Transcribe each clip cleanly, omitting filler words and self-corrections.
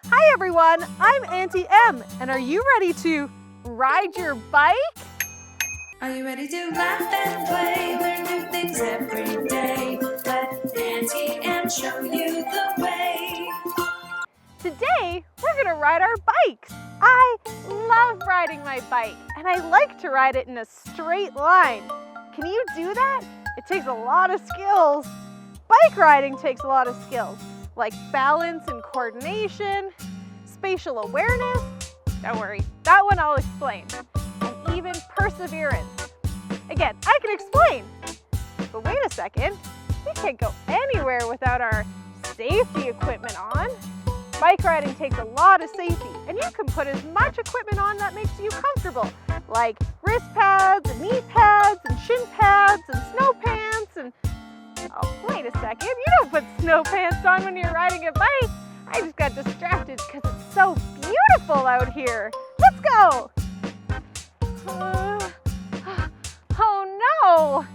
Hi everyone, I'm Aunty Em, and are you ready to ride your bike? Are you ready to laugh and play, learn new things every day? Let Aunty Em show you the way. Today, we're gonna ride our bikes. I love riding my bike, and I like to ride it in a straight line. Can you do that? It takes a lot of skills. Bike riding takes a lot of skills, like balance and coordination, spatial awareness. Don't worry, that one I'll explain. And even perseverance. Again, I can explain. But wait a second, we can't go anywhere without our safety equipment on. Bike riding takes a lot of safety, and you can put as much equipment on that makes you comfortable, like wrist pads and knee pads and shin pads and snow pants and... Oh, wait a second, you don't put snow pants on when you're riding a bike. I just got distracted because it's so beautiful out here. Let's go! Oh no!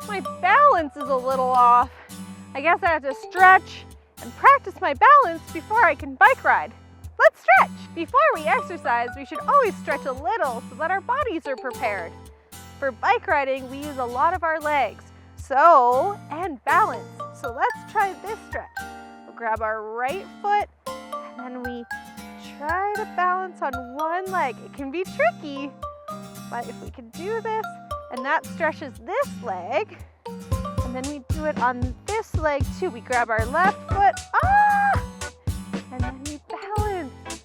My balance is a little off. I guess I have to stretch and practice my balance before I can bike ride. Let's stretch! Before we exercise, we should always stretch a little so that our bodies are prepared. For bike riding, we use a lot of our legs, and balance. So let's try this stretch. We'll grab our right foot, and then we try to balance on one leg. It can be tricky, but if we can do this, and that stretches this leg, and then we do it on this leg too. We grab our left foot, and then we balance.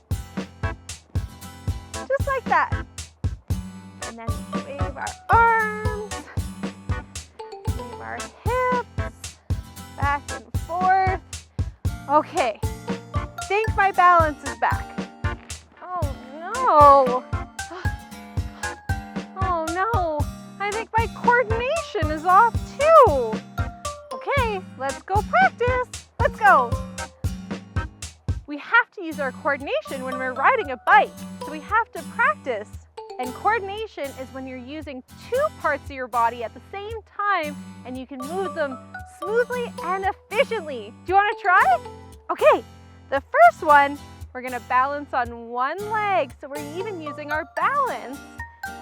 Just like that. And then we wave our arms, wave our hips, back and forth. Okay, I think my balance is back. Oh no. Oh no, I think my coordination is off too. Okay, let's go practice. Let's go. We have to use our coordination when we're riding a bike, so we have to practice. And coordination is when you're using two parts of your body at the same time and you can move them smoothly and efficiently. Do you want to try? Okay, the first one, we're gonna balance on one leg, so we're even using our balance.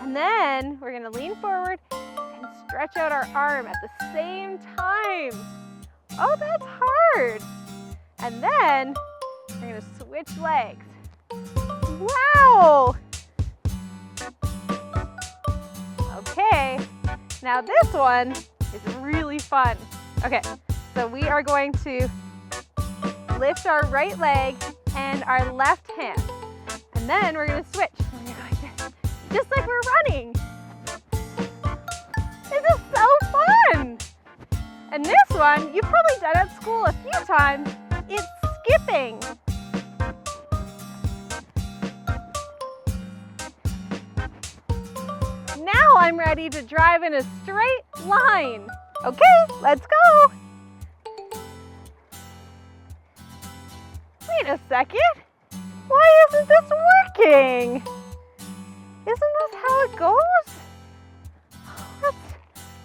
And then we're gonna lean forward and stretch out our arm at the same time. Oh, that's hard. And then we're gonna switch legs. Wow! Okay, now this one is really fun. Okay, so we are going to lift our right leg and our left hand. And then we're gonna switch. We're gonna go like this, just like we're running. This is so fun! And this one, you've probably done at school a few times. It's skipping. Now I'm ready to drive in a straight line. Okay, let's go. Wait a second. Why isn't this working? Isn't this how it goes?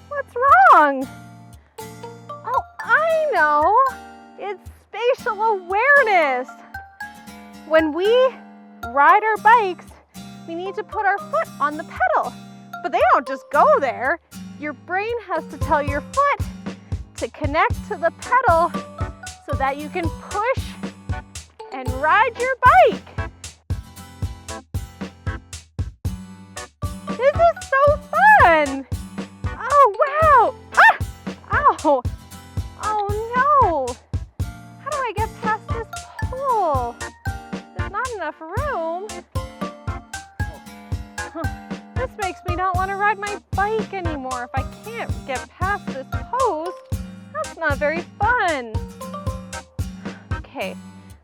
What's wrong? Oh, I know. It's spatial awareness. When we ride our bikes, we need to put our foot on the pedal. But they don't just go there. Your brain has to tell your foot to connect to the pedal so that you can push and ride your bike. This is so fun. Oh, wow. Ah! Ow. Oh, no. How do I get past this pole? There's not enough room. This makes me not want to ride my bike anymore. If I can't get past this post, that's not very fun. Okay,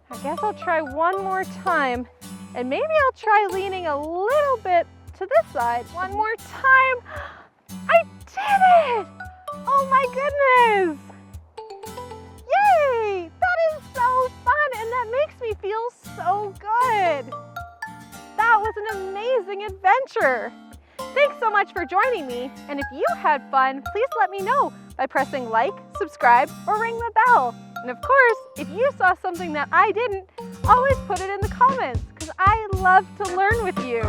I guess I'll try one more time, and maybe I'll try leaning a little bit to this side. One more time. I did it! Oh my goodness! Yay! That is so fun, and that makes me feel so good. That was an amazing adventure. Thanks so much for joining me, and if you had fun, please let me know by pressing like, subscribe, or ring the bell. And of course, if you saw something that I didn't, always put it in the comments because I love to learn with you.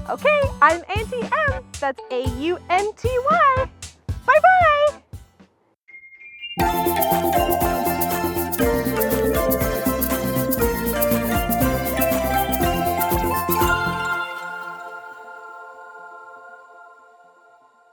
Okay, I'm Aunty Em. That's Aunty. Bye-bye.